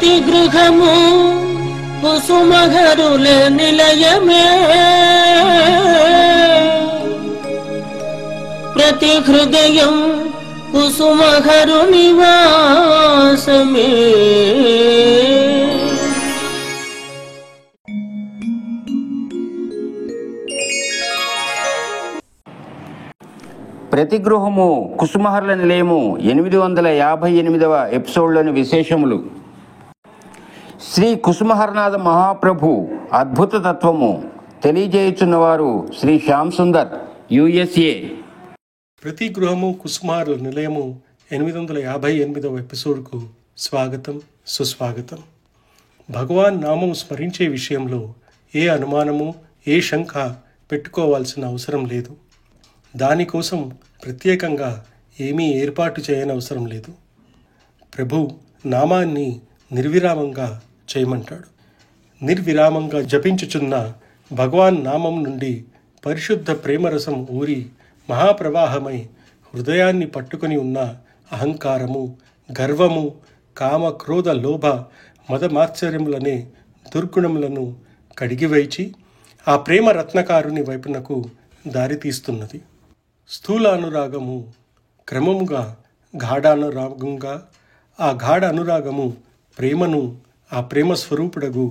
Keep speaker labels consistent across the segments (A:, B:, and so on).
A: ప్రతి గృహము కుసుమహరుల నిలయమే, ప్రతి హృదయం కుసుమహరు నివాసమే.
B: ప్రతి గృహము కుసుమహరుల నిలయము 858వ ఎపిసోడ్లోని విశేషములు. శ్రీ కుసుమహరనాథ మహాప్రభు అద్భుత తత్వము తెలియజేయుచున్నవారు శ్రీ శ్యామ్ సుందర్, USA.
C: ప్రతి గృహము కుసుమహరుల నిలయము 858వ ఎపిసోడ్కు స్వాగతం, సుస్వాగతం. భగవాన్ నామము స్మరించే విషయంలో ఏ అనుమానము, ఏ శంక పెట్టుకోవాల్సిన అవసరం లేదు. దానికోసం ప్రత్యేకంగా ఏమీ ఏర్పాటు చేయనవసరం లేదు. ప్రభు నామాన్ని నిర్విరామంగా చేయమంటాడు. నిర్విరామంగా జపించుచున్న భగవాన్ నామం నుండి పరిశుద్ధ ప్రేమరసం ఊరి మహాప్రవాహమై హృదయాన్ని పట్టుకొని ఉన్న అహంకారము, గర్వము, కామ, క్రోధ, లోభ, మదమాత్సర్యములనే దుర్గుణములను కడిగివేచి ఆ ప్రేమ రత్నకారుని వైపునకు దారితీస్తున్నది. స్థూల అనురాగము క్రమముగా గాఢానురాగంగా, ఆ గాఢ అనురాగము ప్రేమను ఆ ప్రేమ స్వరూపుడగు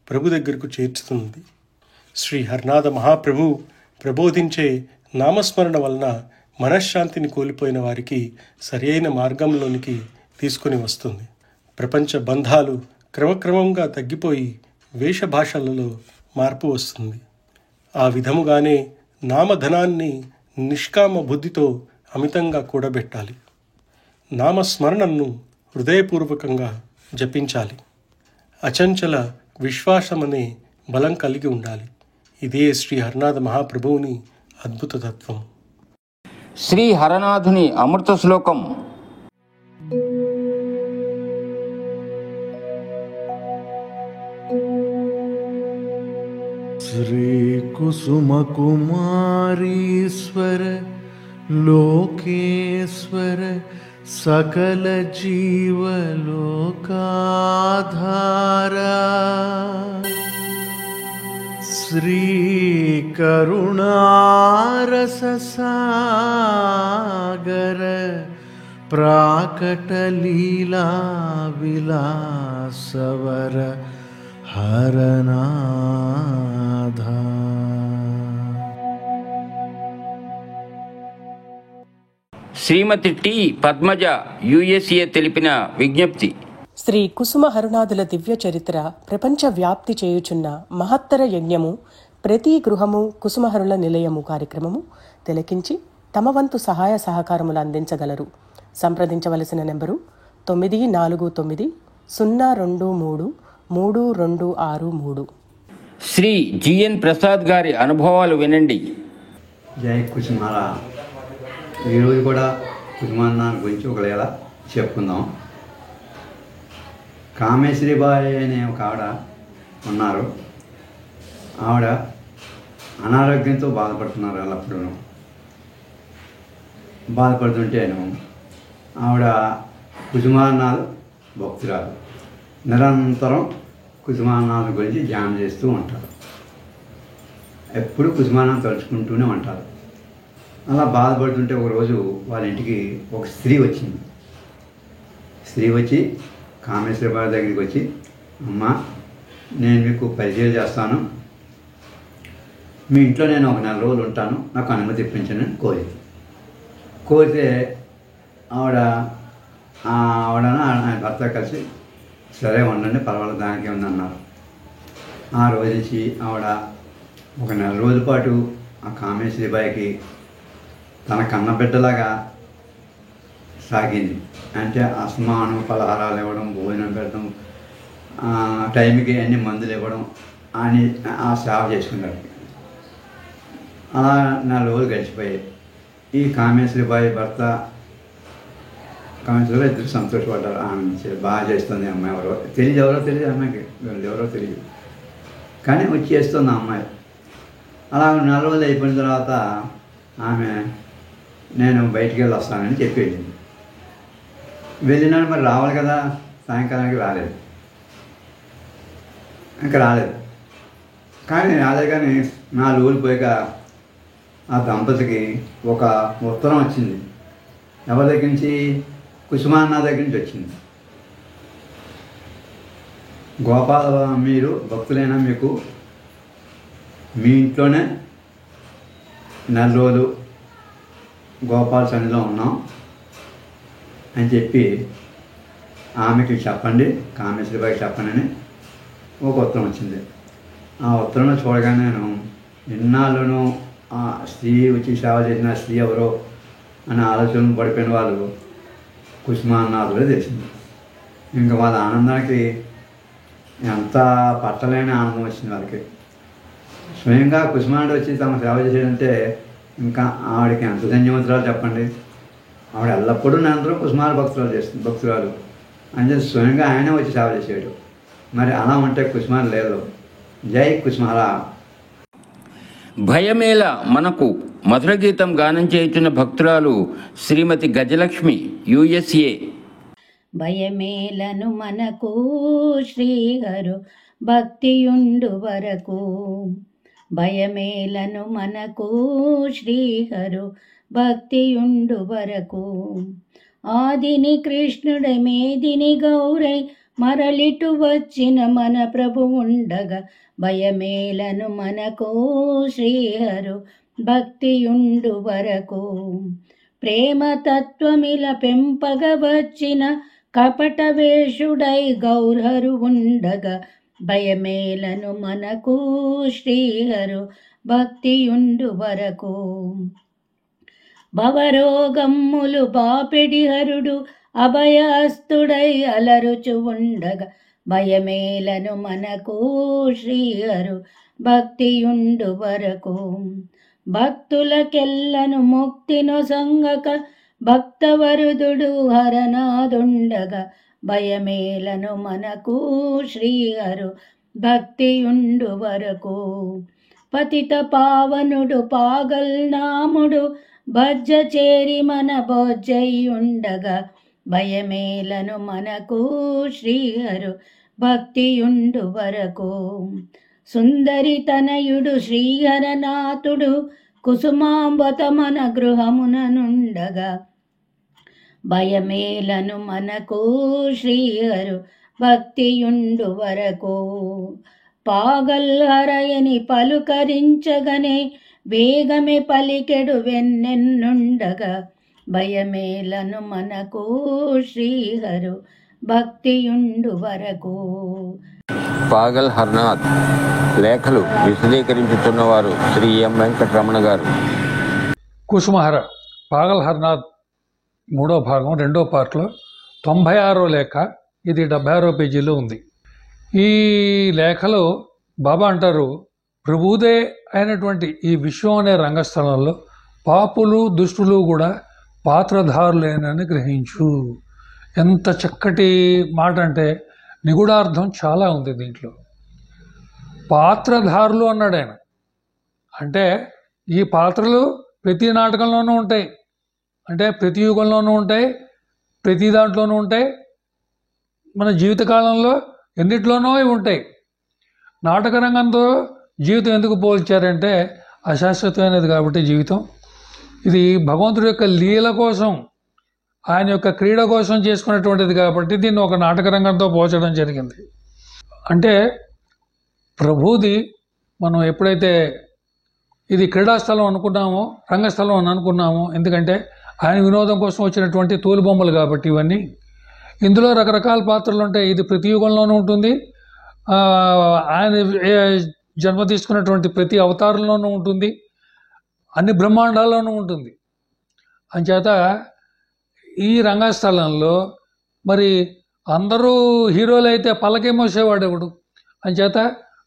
C: ప్రభు దగ్గరకు చేర్చుతుంది. శ్రీ హరనాథ మహాప్రభు ప్రబోధించే నామస్మరణ వలన మనశ్శాంతిని కోల్పోయిన వారికి సరియైన మార్గంలోనికి తీసుకుని వస్తుంది. ప్రపంచ బంధాలు క్రమక్రమంగా తగ్గిపోయి వేషభాషలలో మార్పు వస్తుంది. ఆ విధముగానే నామధనాన్ని నిష్కామ బుద్ధితో అమితంగా కూడబెట్టాలి. నామస్మరణను హృదయపూర్వకంగా జపించాలి. అచంచల విశ్వాసమనే బలం కలిగి ఉండాలి. ఇదే శ్రీ హరనాథ మహాప్రభువుని అద్భుత తత్వం.
B: శ్రీ హరనాథుని అమృత శ్లోకం.
D: శ్రీ కుసుమ కుమారీశ్వర లోకేశ్వర సకల జీవలోకాధారా శ్రీ కరుణారస సాగర ప్రాకటలీలా విలాసవర హరనాథ.
B: శ్రీమతి టి పద్మజ, USA తెలిపిన విజ్ఞప్తి.
E: శ్రీ కుసుమ హరునాథుల దివ్య చరిత్ర ప్రపంచ వ్యాప్తి చేయుచున్న మహత్తర యజ్ఞము ప్రతి గృహము కుసుమహరుల నిలయము కార్యక్రమము తిలకించి తమ వంతు సహాయ సహకారములు అందించగలరు. సంప్రదించవలసిన నెంబరు 949-023-3263.
B: శ్రీ GN ప్రసాద్ గారి అనుభవాలు వినండి.
F: జై కుసుమహర. ఈరోజు కూడా కుసుమన్న గురించి ఒక లీల చెప్పుకుందాం. కామేశ్వరిబాయి అనే ఒక ఆవిడ ఉన్నారు. ఆవిడ అనారోగ్యంతో బాధపడుతున్నారు. ఎల్లప్పుడూ బాధపడుతుంటేను ఆవిడ కుసుమహరనాథ్ భక్తురాలు. నిరంతరం కుసుమహరనాథ్ గురించి ధ్యానం చేస్తూ ఉంటారు. ఎప్పుడు కుసుమహరనాథ్ తలుచుకుంటూనే ఉంటారు. అలా బాధపడుతుంటే ఒకరోజు వాళ్ళ ఇంటికి ఒక స్త్రీ వచ్చింది. స్త్రీ వచ్చి కామేశ్వరబాయి దగ్గరికి వచ్చి, అమ్మ, నేను మీకు పరిచయం చేస్తాను, మీ ఇంట్లో నేను ఒక 4 రోజులు ఉంటాను, నాకు అనుమతి ఇప్పించని కోరితే ఆవిడన ఆయన భర్త కలిసి సరే ఉండండి, పర్వాలేదు, దానికి ఉందన్నారు. ఆ రోజు నుంచి ఆవిడ ఒక 4 రోజుల పాటు ఆ కామేశ్వరిబాయికి తన కన్నబిడ్డలాగా సాగింది. అంటే అస్మానం పలహారాలు ఇవ్వడం, భోజనం పెట్టడం, టైంకి అన్ని మందులు ఇవ్వడం అని ఆ సేవ చేసుకున్నారు. అలా 4 రోజులు గడిచిపోయాయి. ఈ కామేశ్వరిబాయి భర్త కామేశ్వరిబాయి ఇద్దరు సంతోషపడ్డారు, ఆనందించారు. బాగా చేస్తుంది అమ్మాయి, ఎవరో తెలియదు అమ్మాయికి, ఎవరో తెలియదు, కానీ వచ్చి చేస్తుంది ఆ అమ్మాయి. అలా 4 రోజులు అయిపోయిన తర్వాత ఆమె నేను బయటికి వెళ్ళి వస్తానని చెప్పి వెళ్ళింది. వెళ్ళినాడు, మరి రావాలి కదా, సాయంకాలానికి రాలేదు. ఇంకా రాలేదు. కానీ 4 రోజులు పోయాక ఆ దంపతికి ఒక ఉత్తరం వచ్చింది. ఎవరి దగ్గర నుంచి? కుసుమాన్న దగ్గర నుంచి వచ్చింది. గోపాల, మీరు భక్తులైనా మీకు మీ ఇంట్లోనే 4 రోజులు గోపాల సన్నిధిలో ఉన్నాం అని చెప్పి ఆమెకి చెప్పండి, కామేశ్వరిబాయికి చెప్పండి అని ఒక ఉత్తరం వచ్చింది. ఆ ఉత్తరంలో చూడగానే నేను ఇన్నాళ్ళను ఆ స్త్రీ వచ్చి సేవ చేసిన స్త్రీ ఎవరో అనే ఆలోచన పడిపోయిన వాళ్ళు కుసుమాన్నాథులే తెలిసింది. ఇంకా వాళ్ళ ఆనందానికి ఎంత పట్టలేని ఆనందం వచ్చింది వాళ్ళకి. స్వయంగా కుసుమానుడు వచ్చి తమ సేవ చేసేదంటే ఇంకా ఆవిడకి ఎంత ధన్యవంతురాలు చెప్పండి. ఆవిడ ఎల్లప్పుడూ నిరంతరం కుసుమారు భక్తురాలు అని చెప్పి స్వయంగా ఆయనే వచ్చి సేవ చేసాడు. మరి అలా ఉంటే కుసుమారు లేదు. జై కుసుమార.
B: భయమేల మనకు మధుర గీతం గానం చేయుచున్న భక్తురాలు శ్రీమతి గజలక్ష్మి, USA.
G: భయమేలను మనకు శ్రీహరు భక్తియుండు వరకు, భయమేలను మనకు శ్రీహరు భక్తియుండు వరకు. ఆదిని కృష్ణుడై మేదిని గౌరై మరలిటు వచ్చిన మన ప్రభు ఉండగా, భయమేలను మనకు శ్రీహరు భక్తియుండు వరకు. ప్రేమ తత్వమిల పెంపగ వచ్చిన కపట వేషుడై గౌరహరు ఉండగా, భయమేలను మనకు శ్రీహరు భక్తియుండు వరకు. భవరోగమ్ములు బాపెడి హరుడు అభయస్తుడై అలరుచు ఉండగా, భయమేలను మనకు శ్రీహరు భక్తియుండు వరకు. భక్తులకెల్లను ముక్తిను సంగక భక్తవరుదుడు హరనాదుండగా, భయమేలను మనకు శ్రీహరు భక్తియుండు వరకు. పతిత పావనుడు పాగల్నాముడు భజ్జ చేరి మన బొజ్జయ్యుండగా, భయమేలను మనకు శ్రీహరు భక్తియుండు వరకు. సుందరి తనయుడు శ్రీహరనాథుడు కుసుమాంబత మన గృహముననుండగా, భయమేలను మనకు శ్రీహరు భక్తియుండు వరకు. పాగల్హరయని పలుకరించగనే వేగమే పలికెడు వెన్నెన్నుండగా, భయమేలను మనకు శ్రీహరు భక్తియుండు వరకు.
B: పాగల్ హర్నాథ్ లేఖలు విశదీకరించుతున్నవారు శ్రీ ఎం వెంకటరమణ గారు.
H: కుసుమహర పాగల్ హర్నాథ్ 3వ భాగం 2వ పార్ట్లో 96వ లేఖ. ఇది 76వ పేజీలో ఉంది. ఈ లేఖలో బాబా అంటారు, ప్రభుదే అయినటువంటి ఈ విశ్వం అనే రంగస్థలంలో పాపులు దుష్టులు కూడా పాత్రధారులేనని గ్రహించు. ఎంత చక్కటి మాట అంటే నిగూఢార్థం చాలా ఉంది దీంట్లో. పాత్రధారులు అన్నాడు ఆయన. అంటే ఈ పాత్రలు ప్రతి నాటకంలోనూ ఉంటాయి, అంటే ప్రతి యుగంలోనూ ఉంటాయి, ప్రతి దాంట్లోనూ ఉంటాయి, మన జీవితకాలంలో ఎన్నిట్లోనో ఇవి ఉంటాయి. నాటక రంగంతో జీవితం ఎందుకు పోల్చారంటే అశాశ్వతమైనది కాబట్టి జీవితం. ఇది భగవంతుడి యొక్క లీల కోసం, ఆయన యొక్క క్రీడ కోసం చేసుకున్నటువంటిది కాబట్టి దీన్ని ఒక నాటక రంగంతో పోల్చడం జరిగింది. అంటే ప్రభుది మనం ఎప్పుడైతే ఇది క్రీడాస్థలం అనుకున్నామో, రంగస్థలం అని అనుకున్నామో, ఎందుకంటే ఆయన వినోదం కోసం వచ్చినటువంటి తోలుబొమ్మలు కాబట్టి ఇవన్నీ. ఇందులో రకరకాల పాత్రలు ఉంటాయి. ఇది ప్రతి యుగంలోనూ ఉంటుంది, ఆయన జన్మ తీసుకున్నటువంటి ప్రతి అవతారంలోనూ ఉంటుంది, అన్ని బ్రహ్మాండాల్లోనూ ఉంటుంది. అంచేత ఈ రంగస్థలంలో మరి అందరూ హీరోలు అయితే పల్లకి మోసేవాడు ఎవడు. అంచేత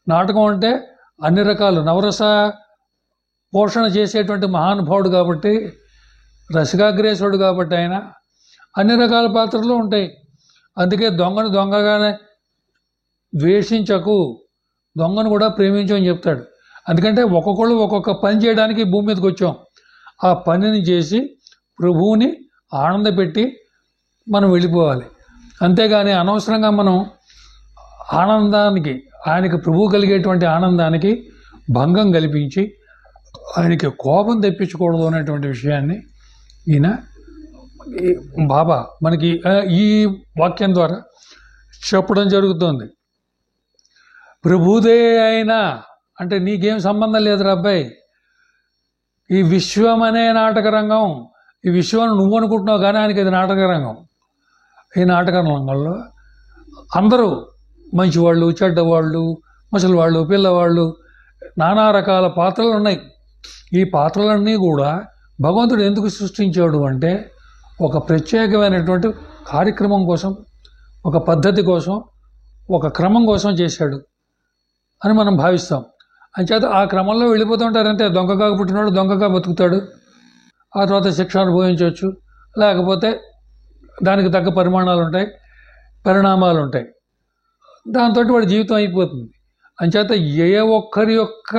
H: నాటకం అంటే అన్ని రకాలు నవరస పోషణ చేసేటువంటి మహానుభావుడు కాబట్టి, రసికాగ్రేసుడు కాబట్టి ఆయన అన్ని రకాల పాత్రలు ఉంటాయి. అందుకే దొంగను దొంగగానే ద్వేషించకు, దొంగను కూడా ప్రేమించు అని చెప్తాడు. ఎందుకంటే ఒక్కొక్కళ్ళు ఒక్కొక్క పని చేయడానికి భూమి మీదకి వచ్చాం. ఆ పనిని చేసి ప్రభువుని ఆనందపెట్టి మనం వెళ్ళిపోవాలి. అంతేగాని అనవసరంగా మనం ఆనందానికి ఆయనకి ప్రభువు కలిగేటువంటి ఆనందానికి భంగం కల్పించి ఆయనకి కోపం తెప్పించకూడదు అనేటువంటి విషయాన్ని ఈయన బాబా మనకి ఈ వాక్యం ద్వారా చెప్పడం జరుగుతుంది. ప్రభుదే అయినా అంటే నీకేం సంబంధం లేదురా అబ్బాయి, ఈ విశ్వం అనే నాటక రంగం, ఈ విశ్వాన్ని నువ్వు అనుకుంటున్నావు కానీ ఆయనకి ఇది నాటక రంగం. ఈ నాటక రంగంలో అందరూ మంచివాళ్ళు, చెడ్డవాళ్ళు, ముసలివాళ్ళు, పిల్లవాళ్ళు, నానా రకాల పాత్రలు ఉన్నాయి. ఈ పాత్రలన్నీ కూడా భగవంతుడు ఎందుకు సృష్టించాడు అంటే ఒక ప్రత్యేకమైనటువంటి కార్యక్రమం కోసం, ఒక పద్ధతి కోసం, ఒక క్రమం కోసం చేశాడు అని మనం భావిస్తాం. అంచేత ఆ క్రమంలో వెళ్ళిపోతుంటారంటే దొంగగా పుట్టినవాడు దొంగగా బతుకుతాడు, ఆ తర్వాత శిక్ష అనుభవించవచ్చు, లేకపోతే దానికి తగ్గ పరిణామాలు ఉంటాయి, దాంతో వాడి జీవితం అయిపోతుంది. అంచేత ఏ ఒక్కరి యొక్క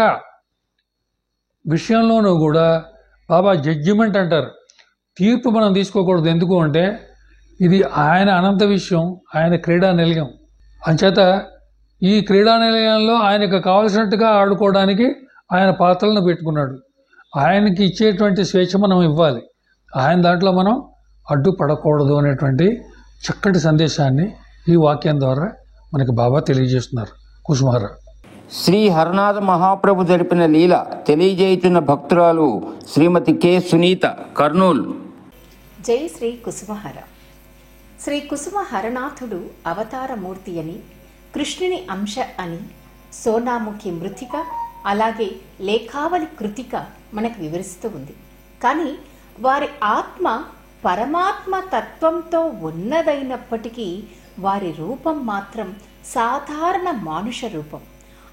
H: విషయంలోనూ కూడా బాబా జడ్జిమెంట్ అంటారు, తీర్పు మనం తీసుకోకూడదు. ఎందుకు అంటే ఇది ఆయన అనంత విషయం, ఆయన క్రీడా నిలయం. అంచేత ఈ క్రీడా నిలయంలో ఆయనకు కావలసినట్టుగా ఆడుకోవడానికి ఆయన పాత్రలను పెట్టుకున్నాడు. ఆయనకి ఇచ్చేటువంటి స్వేచ్ఛ మనం ఇవ్వాలి, ఆయన దాంట్లో మనం అడ్డుపడకూడదు అనేటువంటి చక్కటి సందేశాన్ని ఈ వాక్యం ద్వారా మనకి బాబా తెలియజేస్తున్నారు. కుసుమహర
B: శ్రీ హరనాథ మహాప్రభు జరిపిన లీల తెలియజేయుచున్న భక్తురాలు శ్రీమతి కె సునీత, కర్నూలు.
I: జై శ్రీ కుసుమహర. శ్రీ కుసుమ హరనాథుడు అవతారమూర్తి అని, కృష్ణుని అంశ అని సోనాముఖి మృతిక, అలాగే లేఖావళి కృతిక మనకు వివరిస్తూ ఉంది. కానీ వారి ఆత్మ పరమాత్మ తత్వంతో ఉన్నదైనప్పటికీ వారి రూపం మాత్రం సాధారణ మానుష రూపం.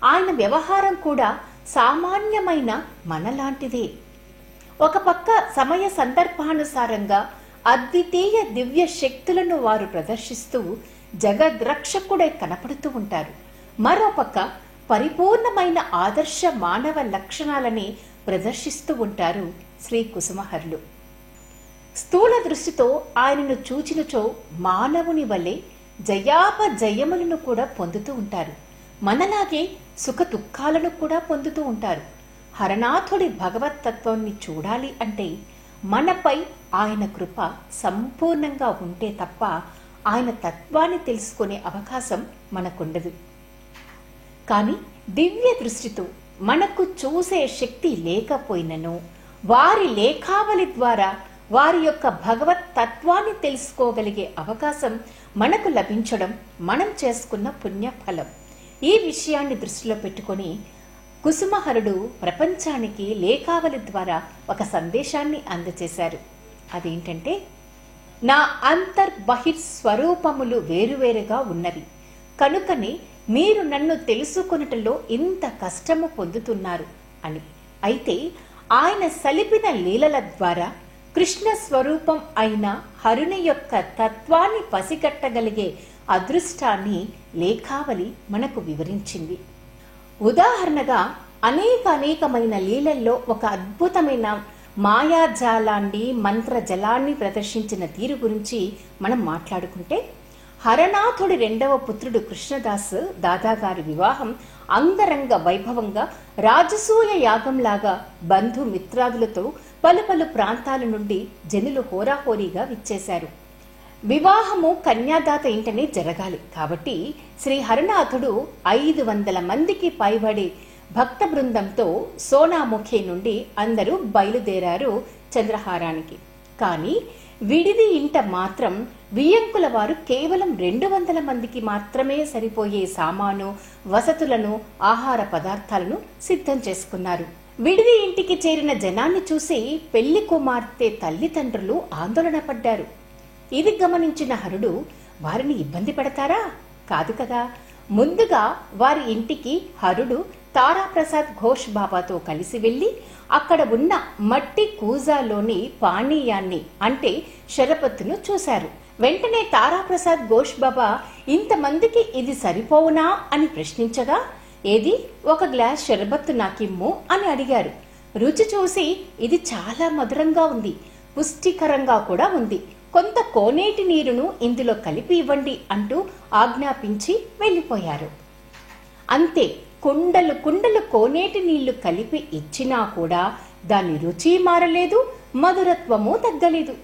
I: ఆయన వ్యవహారం కూడా సామాన్యమైన మనలాంటిదే. ఒక పక్క సమయ సందర్భానుసారంగా అద్వితీయ దివ్య శక్తులను వారు ప్రదర్శిస్తూ జగద్రక్షకుడే కనపడుతూ ఉంటారు. మరోపక్క పరిపూర్ణమైన ఆదర్శ మానవ లక్షణాలని ప్రదర్శిస్తూ ఉంటారు శ్రీ కుసుమహరులు. స్థూల దృష్టితో ఆయనను చూచినచో మానవుని వలె జయాపజయములను కూడా పొందుతూ ఉంటారు. మనలాగే సుఖ దుఃఖాలను కూడా పొందుతూ ఉంటారు. హరనాథుడి భగవత్తత్వాన్ని చూడాలి అంటే మనపై ఆయన కృప సంపూర్ణంగా ఉంటే తప్ప ఆయన తత్వాన్ని తెలుసుకునే అవకాశం మనకుండదు. కానీ దివ్య దృష్టితో మనకు చూసే శక్తి లేకపోయినను వారి లేఖావళి ద్వారా వారి యొక్క భగవత్ తత్వాన్ని తెలుసుకోగలిగే అవకాశం మనకు లభించడం మనం చేసుకున్న పుణ్యఫలం. ఈ విషయాన్ని దృష్టిలో పెట్టుకొని కుసుమహరుడు ప్రపంచానికి లేఖావళి ద్వారా ఒక సందేశాన్ని అందజేశారు. అదేంటంటే, నా అంతర్బహిర్ స్వరూపములు వేరువేరుగా ఉన్నవి కనుకనే మీరు నన్ను తెలుసుకొనుటలో ఇంత కష్టము పొందుతున్నారు అని. అయితే ఆయన సలిపిన లీలల ద్వారా కృష్ణ స్వరూపం అయిన హరుని యొక్క తత్వాన్ని పసిగట్టగలిగే అదృష్టాన్ని లేఖావళి మనకు వివరించింది. ఉదాహరణగా అనేకమైన లీలల్లో ఒక అద్భుతమైన మాయాజాలాన్ని, మంత్రజలాన్ని ప్రదర్శించిన తీరు గురించి మనం మాట్లాడుకుంటే, హరనాథుడి రెండవ పుత్రుడు కృష్ణదాస్ దాదాగారి వివాహం అంగరంగ వైభవంగా రాజసూయ యాగంలాగా బంధుమిత్రాదులతో పలు ప్రాంతాల నుండి జనులు హోరాహోరీగా విచ్చేశారు. వివాహము కన్యాదాత ఇంటనే జరగాలి కాబట్టి శ్రీ హరనాథుడు 500 మందికి పైబడి భక్త బృందంతో సోనాముఖి నుండి అందరూ బయలుదేరారు చంద్రహారానికి. కానీ విడిది ఇంట మాత్రం వియ్యంకుల వారు కేవలం 200 మందికి మాత్రమే సరిపోయే సామాను, వసతులను, ఆహార పదార్థాలను సిద్ధం చేసుకున్నారు. విడిది ఇంటికి చేరిన జనాన్ని చూసి పెళ్లి కుమార్తె తల్లిదండ్రులు ఆందోళన పడ్డారు. ఇది గమనించిన హరుడు వారిని ఇబ్బంది పెడతారా? కాదు కదా. ముందుగా వారి ఇంటికి హరుడు తారాప్రసాద్ ఘోష్ బాబాతో కలిసి వెళ్లి అక్కడ ఉన్న మట్టి కూజాలోని పానీయాన్ని అంటే షరబత్తును చూశారు. వెంటనే తారాప్రసాద్ ఘోష్ బాబా ఇంతమందికి ఇది సరిపోవునా అని ప్రశ్నించగా, ఏది ఒక గ్లాస్ షర్బత్తు నాకిమ్ము అని అడిగారు. రుచి చూసి ఇది చాలా మధురంగా ఉంది, పుష్టికరంగా కూడా ఉంది, కొంత కోనేటి నీరును ఇందులో కలిపి ఇవ్వండి అంటూ ఆజ్ఞాపించి వెళ్లిపోయారు. అంతే, కుండలు కుండలు కోనేటి నీళ్లు కలిపి ఇచ్చినా కూడా దాని రుచి మారలేదు, మధురత్వము తగ్గలేదు.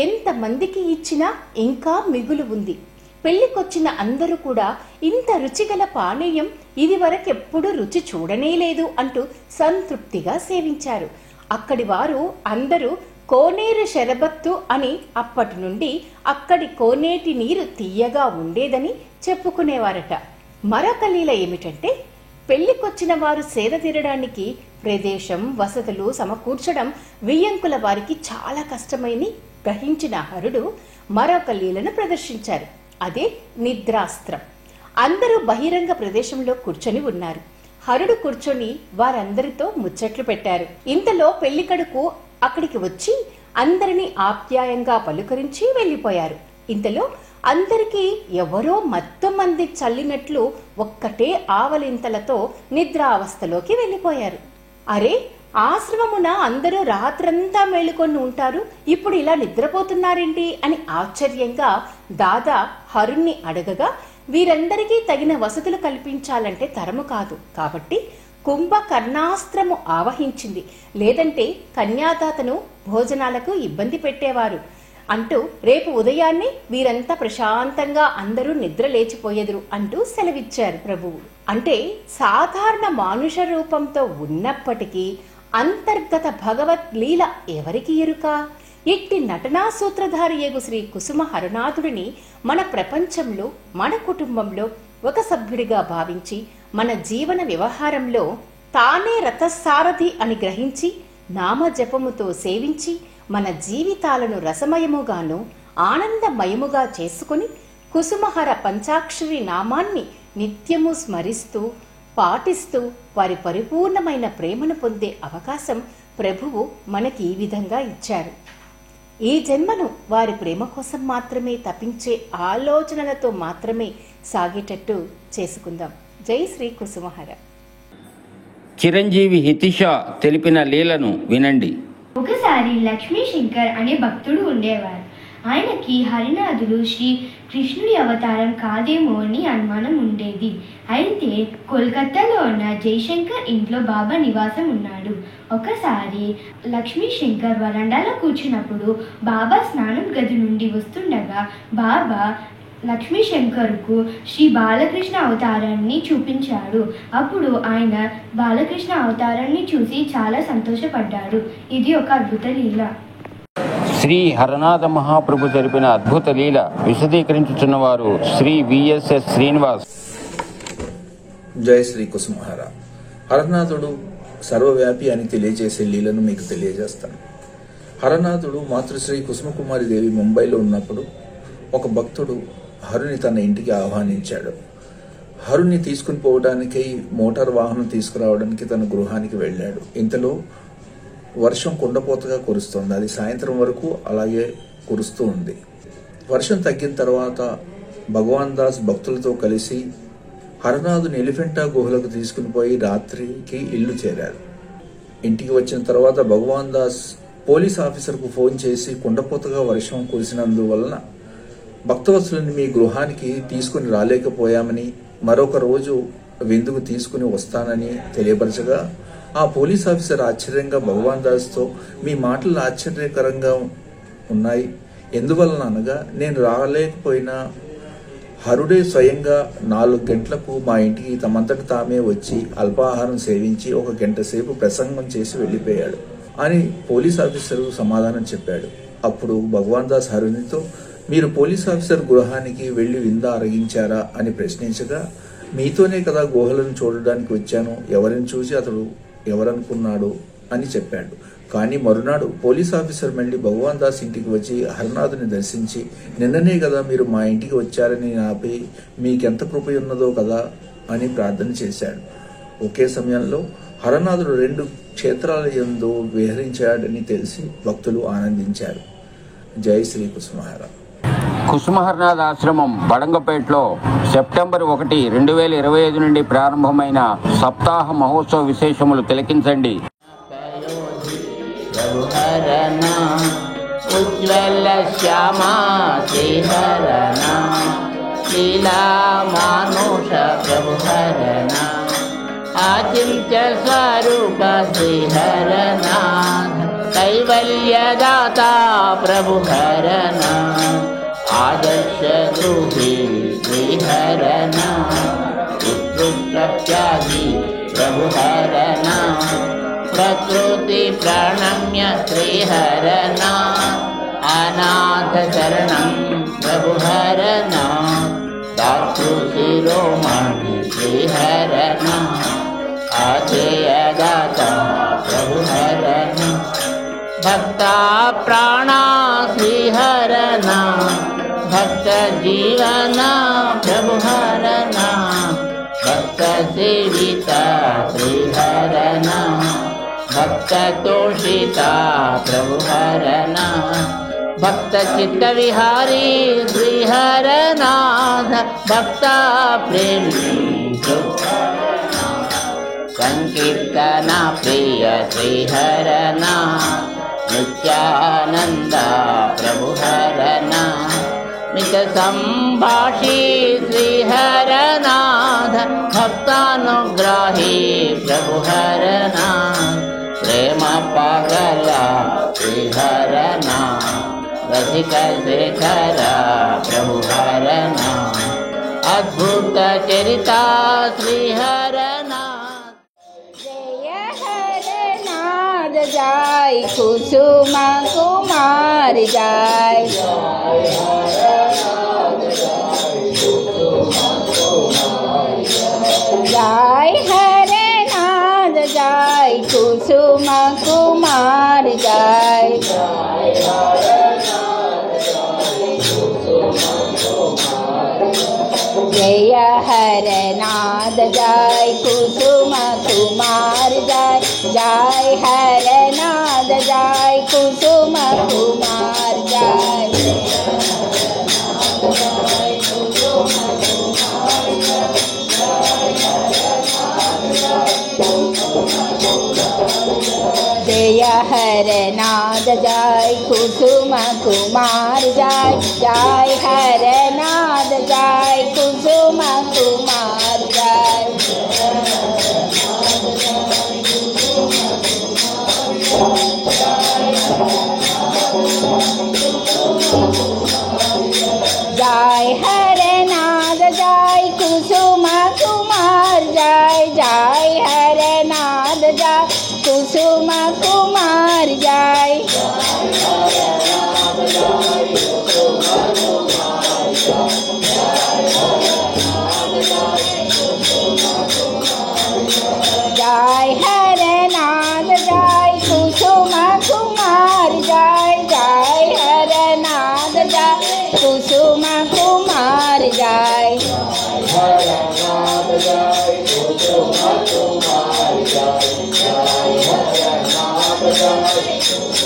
I: ఎంతమందికి ఇచ్చినా ఇంకా మిగులు ఉంది. పెళ్లికొచ్చిన అందరూ కూడా ఇంత రుచిగల పానీయం ఇది వరకెప్పుడు రుచి చూడనేలేదు అంటూ సంతృప్తిగా సేవించారు. అక్కడి వారు అందరూ కోనేరు షరబత్తు అని, అప్పటి నుండి అక్కడి కోనేటి నీరు తీయగా ఉండేదని చెప్పుకునేవారట. మరొక లీల ఏమిటంటే, పెళ్లికొచ్చిన వారు సేద తీరడానికి ప్రదేశం, వసతులు సమకూర్చడం వియ్యంకుల వారికి చాలా కష్టమని గ్రహించిన హరుడు మరొక లీలను ప్రదర్శించారు. అదే నిద్రాస్త్రం. అందరూ బహిరంగ ప్రదేశంలో కూర్చొని ఉన్నారు. హరుడు కూర్చొని వారందరితో ముచ్చట్లు పెట్టారు. ఇంతలో పెళ్లికడుకు అక్కడికి వచ్చి అందరినీ ఆప్యాయంగా పలుకరించి వెళ్లిపోయారు. ఇంతలో అందరికీ ఎవరో మత్తుమంది చల్లినట్లు ఒక్కటే ఆవలింతలతో నిద్రావస్థలోకి వెళ్లిపోయారు. అరే, ఆశ్రమమున అందరూ రాత్రంతా మేలుకొని ఉంటారు, ఇప్పుడు ఇలా నిద్రపోతున్నారేంటి అని ఆశ్చర్యంగా దాదా హరుణ్ణి అడగగా, వీరందరికీ తగిన వసతులు కల్పించాలంటే తరము కాదు, కాబట్టి కుంభకర్ణాస్త్రము ఆవహించింది, లేదంటే కన్యాదాతను భోజనాలకు ఇబ్బంది పెట్టేవారు అంటూ రేపు ఉదయాన్నే వీరంతా ప్రశాంతంగా అందరూ నిద్ర లేచిపోయేదురు అంటూ సెలవిచ్చారు ప్రభువు. అంటే సాధారణ మానుష రూపంతో ఉన్నప్పటికీ అంతర్గత భగవత్ లీల ఎవరికి ఎరుక? ఇట్టి నటనా సూత్రధారి యేగు శ్రీ కుసుమ హరనాథుడిని మన ప్రపంచంలో, మన కుటుంబంలో ఒక సభ్యుడిగా భావించి మన జీవన వ్యవహారంలో తానే రథసారథి అని గ్రహించి నామజపముతో సేవించి మన జీవితాలను రసమయముగాను ఆనందమయముగా చేసుకుని కుసుమహర పంచాక్షరి నామాన్ని నిత్యము స్మరిస్తూ పాటిస్తూ వారి పరిపూర్ణమైన ప్రేమను పొందే అవకాశం ప్రభువు మనకి ఈ విధంగా ఇచ్చారు. ఈ జన్మను వారి ప్రేమ కోసం మాత్రమే తపించే ఆలోచనలతో మాత్రమే సాగేటట్టు చేసుకుందాం. జై శ్రీ కుసుమహర.
B: చిరంజీవి హితిష తెలిపిన లీలను వినండి.
J: ఒకసారి లక్ష్మీ శంకర్ అనే భక్తుడు ఉండేవారు. ఆయనకి హరినాథుడు శ్రీ కృష్ణుడి అవతారం కాదేమో అని అనుమానం ఉండేది. అయితే కోల్కతాలో ఉన్న జయశంకర్ ఇంట్లో బాబా నివాసం ఉన్నాడు. ఒకసారి లక్ష్మీ శంకర్ వరండాలో కూర్చున్నప్పుడు బాబా స్నానం గది నుండి వస్తుండగా బాబా లక్ష్మీ శంకర్కు శ్రీ బాలకృష్ణ అవతారాన్ని చూపించాడు. అప్పుడు ఆయన బాలకృష్ణ అవతారాన్ని చూసి చాలా సంతోషపడ్డాడు. ఇది ఒక అద్భుత లీల.
B: శ్రీ హరనాథ మహాప్రభు జరిపిన అద్భుత లీల విశదీకరించుతున్నవారు శ్రీ విఎస్ఎస్ శ్రీనివాస్.
K: జై శ్రీ కుసుమహర. హరనాథుడు సర్వవ్యాపి అని తెలియజేసే లీలను మీకు తెలియజేస్తాను. హరనాథుడు మాతృశ్రీ కుసుమకుమారి దేవి ముంబైలో ఉన్నప్పుడు ఒక భక్తుడు హరుని తన ఇంటికి ఆహ్వానించాడు. హరుని తీసుకుని పోవడానికి మోటార్ వాహనం తీసుకురావడానికి తన గృహానికి వెళ్ళాడు. ఇంతలో వర్షం కుండపోతగా కురుస్తుంది. అది సాయంత్రం వరకు అలాగే కురుస్తూ ఉంది. వర్షం తగ్గిన తర్వాత భగవాన్ దాస్ భక్తులతో కలిసి హరనాథుని ఎలిఫెంటా గుహలకు తీసుకుని పోయి రాత్రికి ఇల్లు చేరారు. ఇంటికి వచ్చిన తర్వాత భగవాన్ దాస్ పోలీస్ ఆఫీసర్కు ఫోన్ చేసి కుండపోతగా వర్షం కురిసినందువలన భక్తవత్సలని మీ గృహానికి తీసుకుని రాలేకపోయామని, మరొక రోజు విందుకు తీసుకుని వస్తానని తెలియపరచగా ఆ పోలీస్ ఆఫీసర్ ఆశ్చర్యంగా భగవాన్ దాస్తో, మీ మాటలు ఆశ్చర్యకరంగా ఉన్నాయి, ఎందువలన అనగా, నేను రాలేకపోయినా హరుడే స్వయంగా 4 గంటలకు మా ఇంటికి తమంతట తామే వచ్చి అల్పాహారం సేవించి 1 గంట సేపు ప్రసంగం చేసి వెళ్ళిపోయాడు అని పోలీస్ ఆఫీసరు సమాధానం చెప్పాడు. అప్పుడు భగవాన్ దాస్ హరునితో, మీరు పోలీస్ ఆఫీసర్ గృహానికి వెళ్లి విందా అరగించారా అని ప్రశ్నించగా, మీతోనే కదా గుహలను చూడడానికి వచ్చాను, ఎవరిని చూసి అతడు ఎవరనుకున్నాడు అని చెప్పాడు. కానీ మరునాడు పోలీస్ ఆఫీసర్ మళ్ళీ భగవాన్ దాస్ ఇంటికి వచ్చి హరనాథుని దర్శించి, నిన్ననే కదా మీరు మా ఇంటికి వచ్చారని నాపై మీకెంత కృప ఉన్నదో కదా అని ప్రార్థన చేశాడు. ఒకే సమయంలో హరనాథుడు 2 క్షేత్రాల యందు విహరించాడని తెలిసి భక్తులు ఆనందించారు. జై శ్రీ కుసుమహర.
B: కుసుమహరనాథ్ ఆశ్రమం బడంగపేటలో సెప్టెంబర్ 1, 2025 నుండి ప్రారంభమైన సప్తాహ మహోత్సవ విశేషములు తిలకించండి. ఉజ్వల శ్యామా శ్రీహరణ లీలా మానుష ప్రభు హరణ.
A: अचिन्त्य स्वरूप श्रीहरनाथ कैवल्यदाता प्रभु हरनाथ आदर्श गृही श्रीहरनाथ उत्कृष्टत्यागी प्रभु हरनाथ प्रकृति प्रणम्य श्रीहरनाथ अनाथ शरणं प्रभु हरनाथ दातु शिरोमणि श्रीहरनाथ अजयदाता प्रभु हरनाथ भक्ता प्राणा श्रीहरनाथ भक्त जीवना प्रभु हरनाथ भक्त सेविता श्रीहरनाथ भक्त तोषिता प्रभु हरनाथ भक्त चित्त विहारी श्रीहरनाथ भक्ता प्रेमी संकीर्तना प्रिय श्रीहरनाथ नित्यानंद प्रभु हरनाथ मित संभाषी श्रीहरनाथ भक्तानुग्राही प्रभु हरनाथ प्रेम पागला श्रीहरनाथ रसिक शेखर प्रभु हरनाथ अद्भुत चरिता श्रीहरनाथ
G: जय हरनाथ जय कुसुम कुमार जय जय हरनाथ जय कुसुम कुमार जय जय हरनाथ जय कुसुम कुमार जय जय हरनाथ जय कुसुम कुमार जय जय हरनाथ जय कुसुम कुमार जय जय हरनाथ जय कुसुम कुमार जय जय हरनाथ जय कुसुम कुमार जय जय हरनाथ जय कुसुम कुमार जय जय हरनाथ जय कुसुम कुमार जय जय हरनाथ जय कुसुम कुमार जय
A: जय हरनाथ जय कुसुम कुमारी जय हरनाथ जय कुसुम कुमारी जय हरनाथ जय कुसुम कुमारी जय हरनाथ जय कुसुम कुमारी जय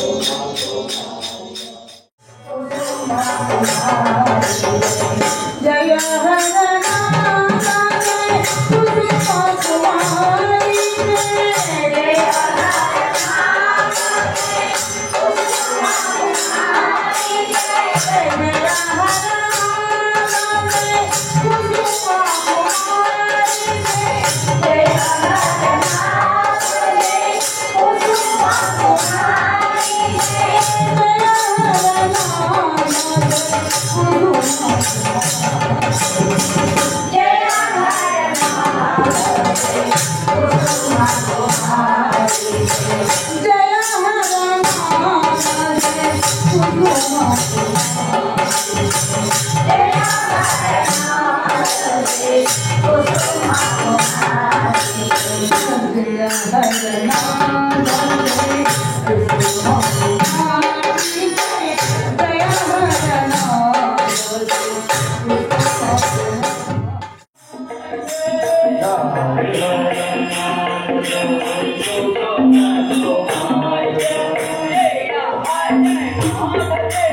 L: Hey!